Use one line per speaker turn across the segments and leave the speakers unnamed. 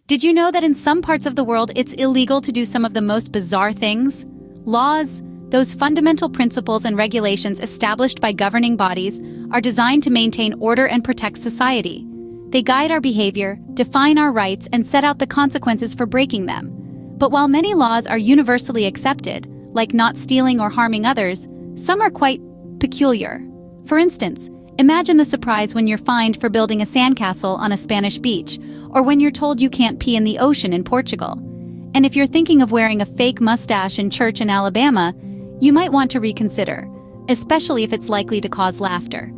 Did you know that in some parts of the world it's illegal to do some of the most bizarre things? Laws, those fundamental principles and regulations established by governing bodies, are designed to maintain order and protect society. They guide our behavior, define our rights, and set out the consequences for breaking them. But while many laws are universally accepted, like not stealing or harming others, some are quite peculiar. For instance, imagine the surprise when you're fined for building a sandcastle on a Spanish beach, or when you're told you can't pee in the ocean in Portugal. And if you're thinking of wearing a fake mustache in church in Alabama, you might want to reconsider, especially if it's likely to cause laughter.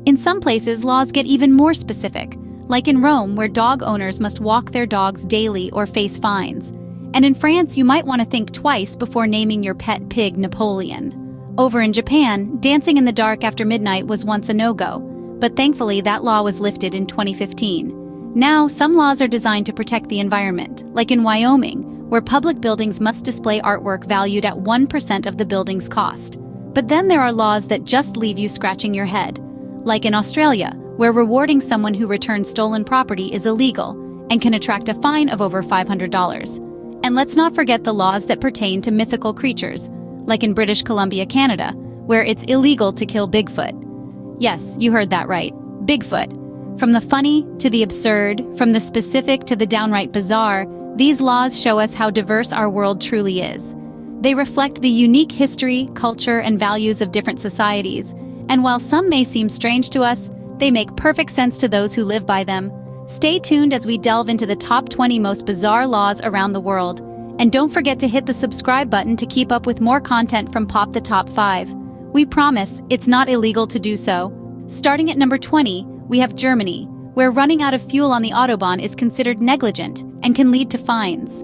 In some places, laws get even more specific, like in Rome, where dog owners must walk their dogs daily or face fines. And in France, you might want to think twice before naming your pet pig Napoleon. Over in Japan, dancing in the dark after midnight was once a no-go, but thankfully that law was lifted in 2015. Now, some laws are designed to protect the environment, like in Wyoming, where public buildings must display artwork valued at 1% of the building's cost. But then there are laws that just leave you scratching your head, like in Australia, where rewarding someone who returns stolen property is illegal and can attract a fine of over $500. And let's not forget the laws that pertain to mythical creatures, like in British Columbia, Canada, where it's illegal to kill Bigfoot. Yes, you heard that right, Bigfoot. From the funny to the absurd, from the specific to the downright bizarre, these laws show us how diverse our world truly is. They reflect the unique history, culture, and values of different societies, and while some may seem strange to us, they make perfect sense to those who live by them. Stay tuned as we delve into the top 20 most bizarre laws around the world. And don't forget to hit the subscribe button to keep up with more content from Pop the Top 5. We promise it's not illegal to do so. Starting at number 20, we have Germany, where running out of fuel on the Autobahn is considered negligent and can lead to fines.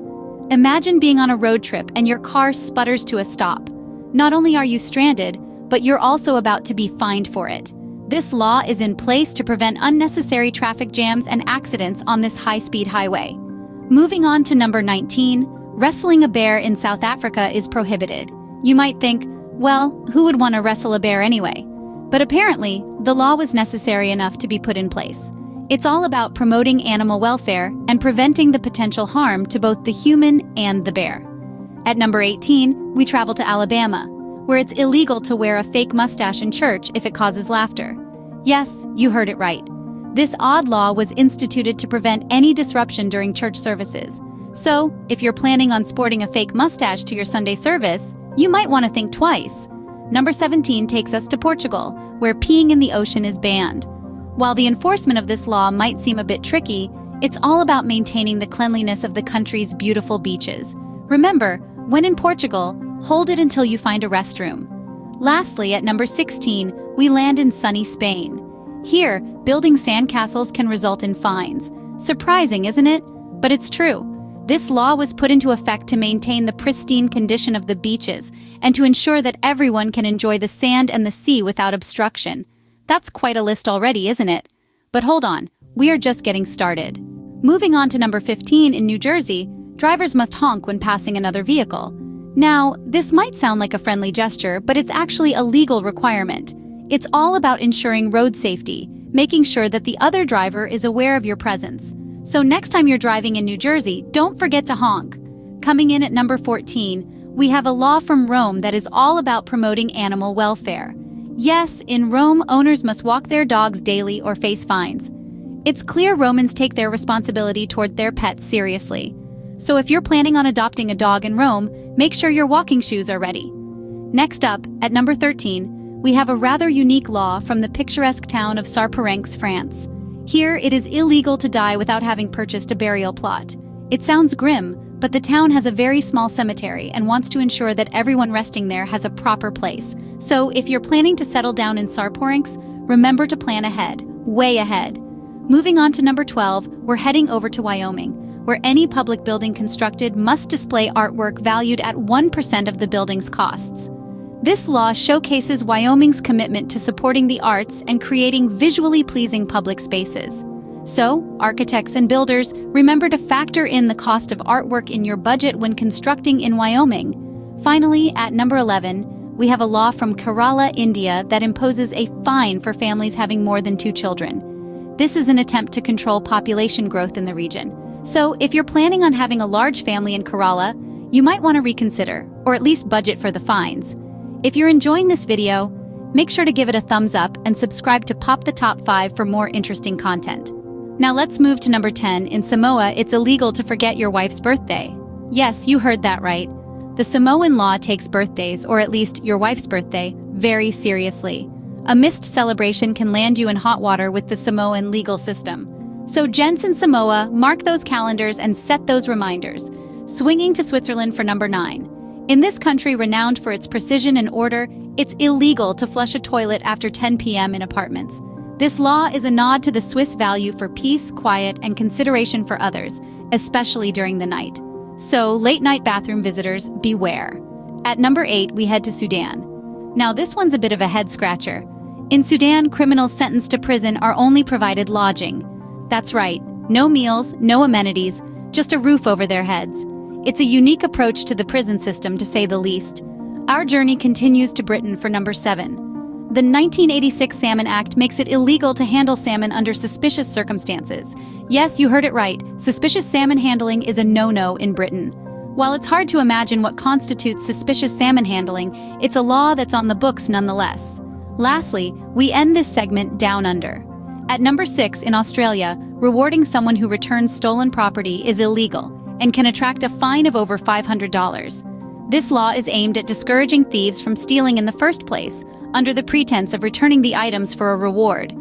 Imagine being on a road trip and your car sputters to a stop. Not only are you stranded, but you're also about to be fined for it. This law is in place to prevent unnecessary traffic jams and accidents on this high-speed highway. Moving on to number 19, wrestling a bear in South Africa is prohibited. You might think, well, who would want to wrestle a bear anyway? But apparently, the law was necessary enough to be put in place. It's all about promoting animal welfare and preventing the potential harm to both the human and the bear. At number 18, we travel to Alabama, where it's illegal to wear a fake mustache in church if it causes laughter. Yes, you heard it right. This odd law was instituted to prevent any disruption during church services. So, if you're planning on sporting a fake mustache to your Sunday service, you might want to think twice. Number 17 takes us to Portugal, where peeing in the ocean is banned. While the enforcement of this law might seem a bit tricky, it's all about maintaining the cleanliness of the country's beautiful beaches. Remember, when in Portugal, hold it until you find a restroom. Lastly, at number 16, we land in sunny Spain. Here, building sandcastles can result in fines. Surprising, isn't it? But it's true. This law was put into effect to maintain the pristine condition of the beaches and to ensure that everyone can enjoy the sand and the sea without obstruction. That's quite a list already, isn't it? But hold on, we are just getting started. Moving on to number 15 in New Jersey, drivers must honk when passing another vehicle. Now, this might sound like a friendly gesture, but it's actually a legal requirement. It's all about ensuring road safety, making sure that the other driver is aware of your presence. So next time you're driving in New Jersey, don't forget to honk. Coming in at number 14, we have a law from Rome that is all about promoting animal welfare. Yes, in Rome, owners must walk their dogs daily or face fines. It's clear Romans take their responsibility toward their pets seriously. So if you're planning on adopting a dog in Rome, make sure your walking shoes are ready. Next up, at number 13, we have a rather unique law from the picturesque town of Sarparenx, France. Here, it is illegal to die without having purchased a burial plot. It sounds grim, but the town has a very small cemetery and wants to ensure that everyone resting there has a proper place. So if you're planning to settle down in Sarparenx, remember to plan ahead, way ahead. Moving on to number 12, we're heading over to Wyoming, where any public building constructed must display artwork valued at 1% of the building's costs. This law showcases Wyoming's commitment to supporting the arts and creating visually pleasing public spaces. So, architects and builders, remember to factor in the cost of artwork in your budget when constructing in Wyoming. Finally, at number 11, we have a law from Kerala, India that imposes a fine for families having more than 2 children. This is an attempt to control population growth in the region. So, if you're planning on having a large family in Kerala, you might want to reconsider, or at least budget for the fines. If you're enjoying this video, make sure to give it a thumbs up and subscribe to Pop the Top 5 for more interesting content. Now let's move to number 10. In Samoa, it's illegal to forget your wife's birthday. Yes, you heard that right. The Samoan law takes birthdays, or at least your wife's birthday, very seriously. A missed celebration can land you in hot water with the Samoan legal system. So gents in Samoa, mark those calendars and set those reminders. Swinging to Switzerland for number 9. In this country renowned for its precision and order, it's illegal to flush a toilet after 10 p.m. in apartments. This law is a nod to the Swiss value for peace, quiet, and consideration for others, especially during the night. So, late-night bathroom visitors, beware. At number 8, we head to Sudan. Now this one's a bit of a head-scratcher. In Sudan, criminals sentenced to prison are only provided lodging. That's right, no meals, no amenities, just a roof over their heads. It's a unique approach to the prison system, to say the least. Our journey continues to Britain for number 7. The 1986 Salmon Act makes it illegal to handle salmon under suspicious circumstances. Yes, you heard it right. Suspicious salmon handling is a no-no in Britain. While it's hard to imagine what constitutes suspicious salmon handling, it's a law that's on the books nonetheless. Lastly, we end this segment down under. At number 6, in Australia, rewarding someone who returns stolen property is illegal and can attract a fine of over $500. This law is aimed at discouraging thieves from stealing in the first place, under the pretense of returning the items for a reward.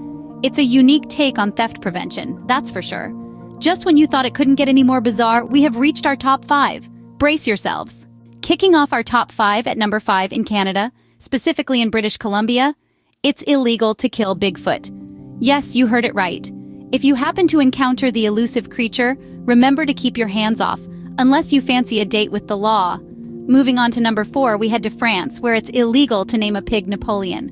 It's a unique take on theft prevention, that's for sure. Just when you thought it couldn't get any more bizarre, we have reached our top 5. Brace yourselves. Kicking off our top 5 at number 5 in Canada, specifically in British Columbia, it's illegal to kill Bigfoot. Yes, you heard it right. If you happen to encounter the elusive creature, remember to keep your hands off, unless you fancy a date with the law. Moving on to number 4, we head to France, where it's illegal to name a pig Napoleon.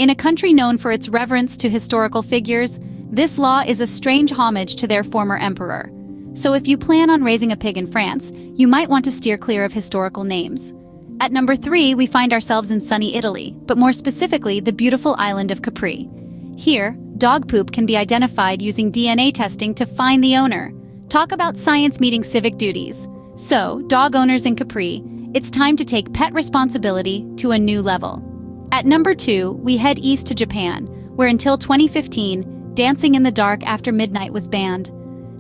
In a country known for its reverence to historical figures, this law is a strange homage to their former emperor. So if you plan on raising a pig in France, you might want to steer clear of historical names. At number 3, we find ourselves in sunny Italy, but more specifically, the beautiful island of Capri. Here, dog poop can be identified using DNA testing to find the owner. Talk about science meeting civic duties. So, dog owners in Capri, it's time to take pet responsibility to a new level. At number 2, we head east to Japan, where until 2015, dancing in the dark after midnight was banned.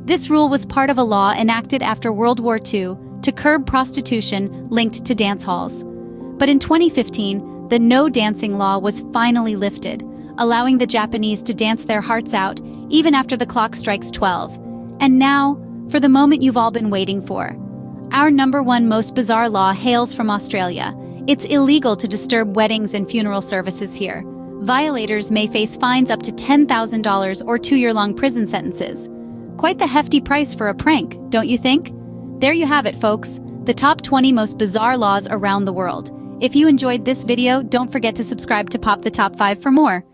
This rule was part of a law enacted after World War II to curb prostitution linked to dance halls. But in 2015, the no dancing law was finally lifted, allowing the Japanese to dance their hearts out even after the clock strikes 12. And now, for the moment you've all been waiting for. Our number 1 most bizarre law hails from Australia. It's illegal to disturb weddings and funeral services here. Violators may face fines up to $10,000 or 2-year-long prison sentences. Quite the hefty price for a prank, don't you think? There you have it, folks. The top 20 most bizarre laws around the world. If you enjoyed this video, don't forget to subscribe to Pop the Top 5 for more.